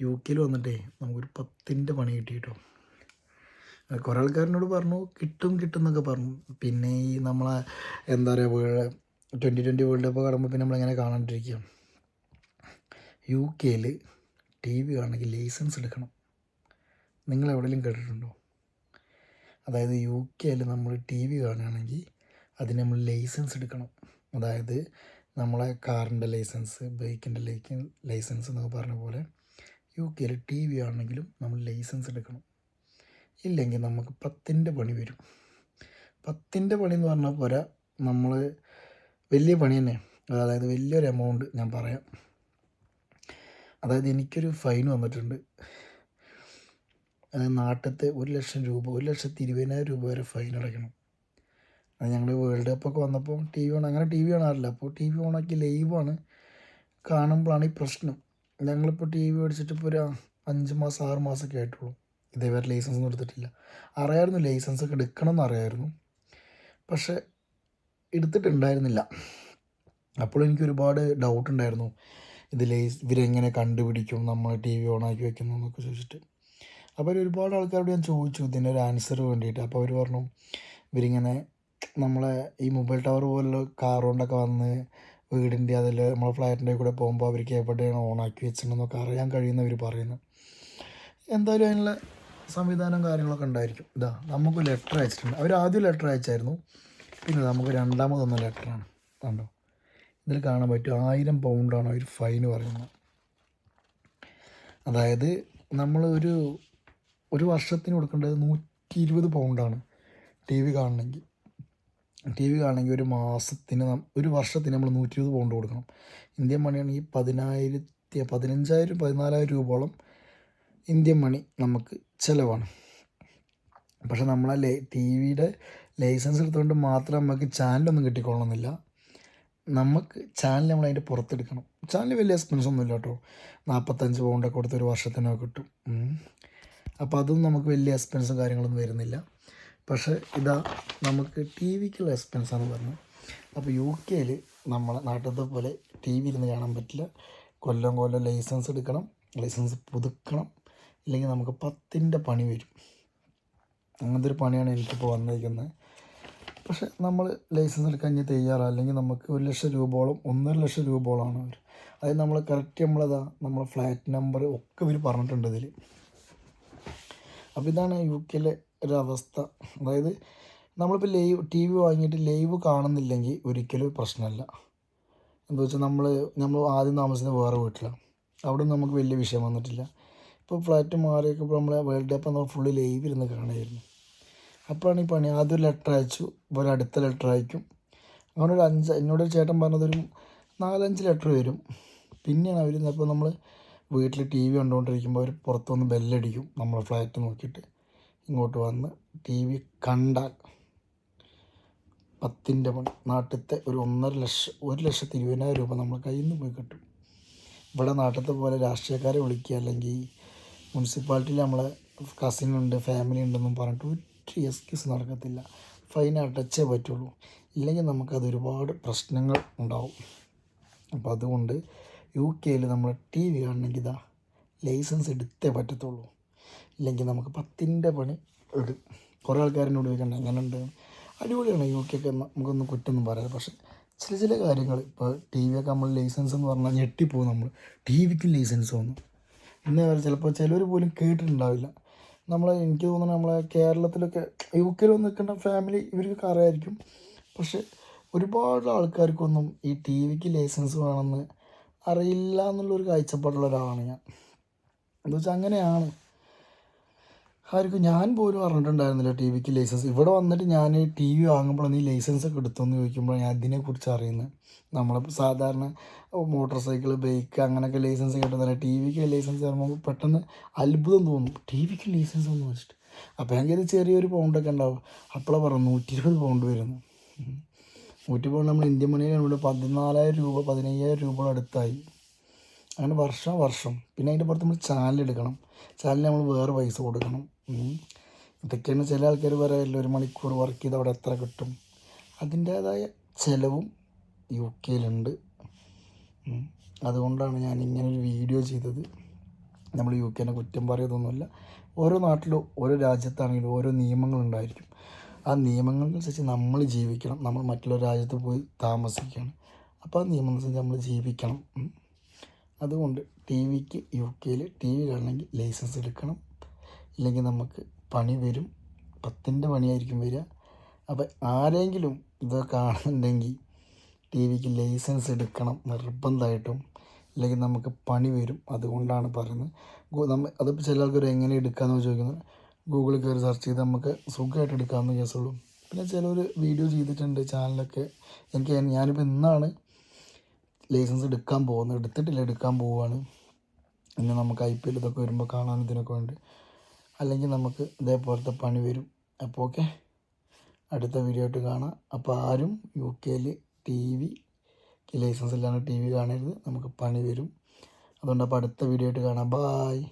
U കെയിൽ വന്നിട്ടേ നമുക്കൊരു 10ൻ്റെ പണി കിട്ടി കേട്ടോ. കുറേ ആൾക്കാരിനോട് പറഞ്ഞു കിട്ടും കിട്ടും എന്നൊക്കെ പറഞ്ഞു. പിന്നെ ഈ നമ്മളെ എന്താ പറയുക 2020 വേൾഡ് കപ്പ് കാണുമ്പോൾ പിന്നെ നമ്മളെങ്ങനെ കാണാണ്ടിരിക്കുക. യു കെയിൽ ടി വി കാണണമെങ്കിൽ ലൈസൻസ് എടുക്കണം. നിങ്ങൾ എവിടെയെങ്കിലും കേട്ടിട്ടുണ്ടോ? അതായത് യു കെയിൽ നമ്മൾ ടി വി കാണുകയാണെങ്കിൽ അതിന് നമ്മൾ ലൈസൻസ് എടുക്കണം. അതായത് നമ്മളെ കാറിൻ്റെ ലൈസൻസ്, ബൈക്കിൻ്റെ ലൈസൻസ് എന്നൊക്കെ പറഞ്ഞ പോലെ യു കെയിൽ ടി വി ആണെങ്കിലും നമ്മൾ ലൈസൻസ് എടുക്കണം. ഇല്ലെങ്കിൽ നമുക്ക് 10ൻ്റെ പണി വരും. 10ൻ്റെ പണി എന്ന് പറഞ്ഞാൽ പോരാ, നമ്മൾ വലിയ പണി തന്നെ. അതായത് വലിയൊരു എമൗണ്ട് ഞാൻ പറയാം. അതായത് എനിക്കൊരു ഫൈൻ വന്നിട്ടുണ്ട്. നാട്ടിലത്തെ 1,00,000 രൂപ, 1,20,000 രൂപ വരെ ഫൈൻ അടയ്ക്കണം. അത് ഞങ്ങൾ വേൾഡ് കപ്പൊക്കെ വന്നപ്പോൾ ടി വി അങ്ങനെ ടി വി കാണാറില്ല. അപ്പോൾ ടി വി ഓണാക്കി ലൈവാണ് കാണുമ്പോഴാണ് ഈ പ്രശ്നം. ഞങ്ങളിപ്പോൾ ടി വി മേടിച്ചിട്ട് ഇപ്പോൾ ഒരു 5 മാസം 6 മാസമൊക്കെ ആയിട്ടുള്ളൂ. ഇതേവരെ ലൈസൻസ് ഒന്നും എടുത്തിട്ടില്ല. അറിയായിരുന്നു ലൈസൻസ് ഒക്കെ എടുക്കണം എന്നറിയായിരുന്നു, പക്ഷേ എടുത്തിട്ടുണ്ടായിരുന്നില്ല. അപ്പോൾ എനിക്ക് ഒരുപാട് ഡൗട്ട് ഉണ്ടായിരുന്നു. ഇവരെങ്ങനെ കണ്ടുപിടിക്കും നമ്മൾ ടി വി ഓണാക്കി വെക്കുന്നു എന്നൊക്കെ ചോദിച്ചിട്ട്. അപ്പോൾ ഒരുപാട് ആൾക്കാരോട് ഞാൻ ചോദിച്ചു ഇതിനൊരു ആൻസർ വേണ്ടിയിട്ട്. അപ്പോൾ അവർ പറഞ്ഞു ഇവരിങ്ങനെ നമ്മളെ ഈ മൊബൈൽ ടവർ പോലുള്ള കാർ കൊണ്ടൊക്കെ വന്ന് വീടിൻ്റെ അതിൽ നമ്മളെ ഫ്ലാറ്റിൻ്റെ കൂടെ പോകുമ്പോൾ അവർക്ക് എവിടെയാണ് ഓണാക്കി വെച്ചിട്ടുണ്ടെന്നൊക്കെ അറിയാൻ കഴിയുന്നവർ പറയുന്നു. എന്തായാലും അതിനുള്ള സംവിധാനം കാര്യങ്ങളൊക്കെ ഉണ്ടായിരിക്കും. ഇതാ നമുക്ക് ലെറ്റർ അയച്ചിട്ടുണ്ട്. അവർ ആദ്യം ലെറ്റർ അയച്ചായിരുന്നു, പിന്നെ നമുക്ക് രണ്ടാമതൊന്ന ലെറ്ററാണ്. കണ്ടോ, ഇതിൽ കാണാൻ പറ്റും 1000 പൗണ്ടാണ് അവർ ഫൈന് പറയുന്നത്. അതായത് നമ്മൾ ഒരു വർഷത്തിന് കൊടുക്കേണ്ടത് 120 പൗണ്ടാണ് ടി വി കാണണമെങ്കിൽ. ഒരു വർഷത്തിന് നമ്മൾ 120 പൗണ്ട് കൊടുക്കണം. ഇന്ത്യൻ മണിയാണെങ്കിൽ 15,000 14,000 രൂപയോളം ഇന്ത്യൻ മണി നമുക്ക് ചിലവാണ്. പക്ഷെ നമ്മളെ ടി വിയുടെ ലൈസൻസ് എടുത്തുകൊണ്ട് മാത്രം നമുക്ക് ചാനലൊന്നും കിട്ടിക്കൊള്ളണമെന്നില്ല. നമുക്ക് ചാനൽ നമ്മൾ അതിൻ്റെ പുറത്തെടുക്കണം. ചാനൽ വലിയ എക്സ്പെൻസ് ഒന്നുമില്ല കേട്ടോ. 45 പൗണ്ടൊക്കെ കൊടുത്ത് ഒരു വർഷത്തിനൊക്കെ കിട്ടും. അപ്പോൾ അതൊന്നും നമുക്ക് വലിയ എക്സ്പെൻസും കാര്യങ്ങളൊന്നും വരുന്നില്ല. പക്ഷേ ഇതാ നമുക്ക് ടി വിക്കുള്ള എക്സ്പെൻസാണെന്ന് പറഞ്ഞു. അപ്പോൾ യു കെയിൽ നമ്മളെ നാട്ടിലത്തെ പോലെ ടി വി ഇരുന്ന് കാണാൻ പറ്റില്ല. കൊല്ലം ലൈസൻസ് എടുക്കണം, ലൈസൻസ് പുതുക്കണം, ഇല്ലെങ്കിൽ നമുക്ക് 10ൻ്റെ പണി വരും. അങ്ങനത്തെ ഒരു പണിയാണ് എനിക്കിപ്പോൾ വന്നിരിക്കുന്നത്. പക്ഷേ നമ്മൾ ലൈസൻസ് എടുക്കാൻ ഇനി തയ്യാറാണ്. അല്ലെങ്കിൽ നമുക്ക് 1,00,000 രൂപയോളം 1,50,000 രൂപയോളമാണ് അവർ. അതായത് നമ്മൾ കറക്റ്റ് നമ്മളെ ഫ്ലാറ്റ് നമ്പർ ഒക്കെ ഇവർ പറഞ്ഞിട്ടുണ്ട് ഇതിൽ. അപ്പോൾ ഇതാണ് യു കെയിലെ ഒരവസ്ഥ. അതായത് നമ്മളിപ്പോൾ ടി വി വാങ്ങിയിട്ട് ലൈവ് കാണുന്നില്ലെങ്കിൽ ഒരിക്കലും പ്രശ്നമല്ല. എന്താ വെച്ചാൽ നമ്മൾ ആദ്യം താമസിക്കുന്നത് വേറെ വീട്ടിലാണ്. അവിടെ നമുക്ക് വലിയ വിഷയം വന്നിട്ടില്ല. ഇപ്പോൾ ഫ്ലാറ്റ് മാറിയൊക്കെ ഇപ്പോൾ നമ്മളെ വേൾഡ് കപ്പ് നമ്മൾ ഫുള്ള് ലൈവ് ഇരുന്ന് കാണുമായിരുന്നു. അപ്പോഴാണ് ഈ പണി. ആദ്യം ഒരു ലെറ്റർ അയച്ചു, ഒരു അടുത്ത ലെറ്റർ അയക്കും. അങ്ങനെ എന്നോടൊരു ചേട്ടൻ പറഞ്ഞതൊരു 4-5 ലെറ്റർ വരും. പിന്നെയാണ് അവർ ഇപ്പോൾ നമ്മൾ വീട്ടിൽ ടി വി കണ്ടുകൊണ്ടിരിക്കുമ്പോൾ അവർ പുറത്തുനിന്ന് ബെല്ലടിക്കും. നമ്മളെ ഫ്ലാറ്റ് നോക്കിയിട്ട് ഇങ്ങോട്ട് വന്ന് ടി വി കണ്ടാൽ 10ൻ്റെ പണി. നാട്ടിലത്തെ ഒരു 1,20,000 രൂപ നമ്മൾ കയ്യിൽ നിന്ന് പോയി കിട്ടും. ഇവിടെ നാട്ടിലത്തെ പോലെ രാഷ്ട്രീയക്കാരെ വിളിക്കുക, അല്ലെങ്കിൽ മുനിസിപ്പാലിറ്റിയിൽ നമ്മളെ കസിനുണ്ട് ഫാമിലി ഉണ്ടെന്നും പറഞ്ഞിട്ട് ഒരു എക്സ്ക്യൂസ് നടക്കത്തില്ല. ഫൈൻ അടച്ചേ പറ്റുള്ളൂ. ഇല്ലെങ്കിൽ നമുക്കത് ഒരുപാട് പ്രശ്നങ്ങൾ ഉണ്ടാവും. അപ്പോൾ അതുകൊണ്ട് യു കെയിൽ നമ്മൾ ടി വി കാണണമെങ്കിൽ ലൈസൻസ് എടുത്തേ പറ്റത്തുള്ളൂ. ഇല്ലെങ്കിൽ നമുക്ക് 10ൻ്റെ പണി ഇടും. കുറേ ആൾക്കാരിനോട് ചോദിക്കണ്ട എങ്ങനെയുണ്ട്, അടിപൊളിയാണ് യു കെ ഒക്കെ, നമുക്കൊന്നും കുറ്റമൊന്നും പറയാം. പക്ഷേ ചില കാര്യങ്ങൾ ഇപ്പോൾ ടി വിയൊക്കെ നമ്മൾ ലൈസൻസ് എന്ന് പറഞ്ഞാൽ ഞെട്ടിപ്പോകും. നമ്മൾ ടി വിക്ക് ലൈസൻസ് വന്നു ഇന്നേ വരെ ചിലപ്പോൾ ചിലർ പോലും കേട്ടിട്ടുണ്ടാവില്ല. എനിക്ക് തോന്നുന്നു നമ്മളെ കേരളത്തിലൊക്കെ യു കെയിൽ വന്ന് നിൽക്കേണ്ട ഫാമിലി ഇവർക്കൊക്കെ അറിയായിരിക്കും. പക്ഷേ ഒരുപാട് ആൾക്കാർക്കൊന്നും ഈ ടി വിക്ക് ലൈസൻസ് വേണമെന്ന് അറിയില്ല എന്നുള്ളൊരു കാഴ്ചപ്പാടുള്ള ഒരാളാണ് ഞാൻ. എന്താ വെച്ചാൽ അങ്ങനെയാണ്. ആർക്കും ഞാൻ പോലും അറിഞ്ഞിട്ടുണ്ടായിരുന്നില്ല ടി വിക്ക് ലൈസൻസ്. ഇവിടെ വന്നിട്ട് ഞാൻ ടി വി വാങ്ങുമ്പോൾ നീ ലൈസൻസ് ഒക്കെ എടുത്തോന്ന് ചോദിക്കുമ്പോൾ ഞാൻ ഇതിനെക്കുറിച്ച് അറിയുന്നത്. നമ്മളിപ്പോൾ സാധാരണ മോട്ടോർ സൈക്കിൾ, ബൈക്ക് അങ്ങനെയൊക്കെ ലൈസൻസ് കിട്ടുന്നില്ല. ടി വിക്ക് ലൈസൻസ് തരുമ്പോൾ പെട്ടെന്ന് അത്ഭുതം തോന്നും, ടി വിക്ക് ലൈസൻസ് എന്ന് വെച്ചിട്ട്. അപ്പോൾ എനിക്ക് ചെറിയൊരു പൗണ്ടൊക്കെ ഉണ്ടാവും. അപ്പോഴാണ് പറഞ്ഞു 120 പൗണ്ട് വരുന്നു. 120 പൗണ്ട് നമ്മൾ ഇന്ത്യൻ മണിയിൽ ഇവിടെ 14,000 രൂപ 15,000 രൂപ അടുത്തായി. അങ്ങനെ വർഷം. പിന്നെ അതിൻ്റെ പുറത്ത് നമ്മൾ ചാനൽ എടുക്കണം. ചാനലിന് നമ്മൾ വേറെ പൈസ കൊടുക്കണം. ഇതൊക്കെയാണ് ചില ആൾക്കാർ പറയാമല്ലോ 1 മണിക്കൂർ വർക്ക് ചെയ്ത് അവിടെ എത്ര കിട്ടും. അതിൻ്റേതായ ചിലവും യു കെയിലുണ്ട്. അതുകൊണ്ടാണ് ഞാൻ ഇങ്ങനൊരു വീഡിയോ ചെയ്തത്. നമ്മൾ യു കെനെ കുറ്റം പറയുന്നതൊന്നുമില്ല. ഓരോ നാട്ടിലും ഓരോ രാജ്യത്താണെങ്കിലും ഓരോ നിയമങ്ങളുണ്ടായിരിക്കും. ആ നിയമങ്ങൾക്കനുസരിച്ച് നമ്മൾ ജീവിക്കണം. നമ്മൾ മറ്റുള്ള രാജ്യത്ത് പോയി താമസിക്കുകയാണ്. അപ്പോൾ ആ നിയമം അനുസരിച്ച് നമ്മൾ ജീവിക്കണം. അതുകൊണ്ട് ടി വിക്ക് യു കെയിൽ ടി വി കാണണമെങ്കിൽ ലൈസൻസ് എടുക്കണം. ഇല്ലെങ്കിൽ നമുക്ക് പണി വരും. 10ൻ്റെ പണിയായിരിക്കും വരിക. അപ്പോൾ ആരെങ്കിലും ഇത് കാണുന്നുണ്ടെങ്കിൽ ടി വിക്ക് ലൈസൻസ് എടുക്കണം നിർബന്ധമായിട്ടും. ഇല്ലെങ്കിൽ നമുക്ക് പണി വരും. അതുകൊണ്ടാണ് പറയുന്നത്. അതിപ്പോൾ ചില ആൾക്കാർ എങ്ങനെ എടുക്കാമെന്ന് ചോദിക്കുന്നത്, ഗൂഗിളിൽ കയറി സെർച്ച് ചെയ്ത് നമുക്ക് സുഖമായിട്ട് എടുക്കാവുന്ന കേസുള്ളൂ. പിന്നെ ചിലർ വീഡിയോ ചെയ്തിട്ടുണ്ട് ചാനലൊക്കെ. ഞാനിപ്പോൾ ഇന്നാണ് ലൈസൻസ് എടുക്കാൻ പോകുന്നത്. എടുക്കാൻ പോവുകയാണ്. ഇന്ന് നമുക്ക് IPL ഇതൊക്കെ വരുമ്പോൾ കാണാൻ ഇതിനൊക്കെ വേണ്ടി. അല്ലെങ്കിൽ നമുക്ക് ഇതേപോലത്തെ പണി വരും. അപ്പോൾ ഓക്കെ, അടുത്ത വീഡിയോ ആയിട്ട് കാണാം. അപ്പോൾ ആരും യു കെയിൽ ടി വിക്ക് ലൈസൻസ് ഇല്ലാണ്ട് ടി വി കാണരുത്. നമുക്ക് പണി വരും. അതുകൊണ്ട് അപ്പോൾ അടുത്ത വീഡിയോ ആയിട്ട് കാണാം. ബായ്.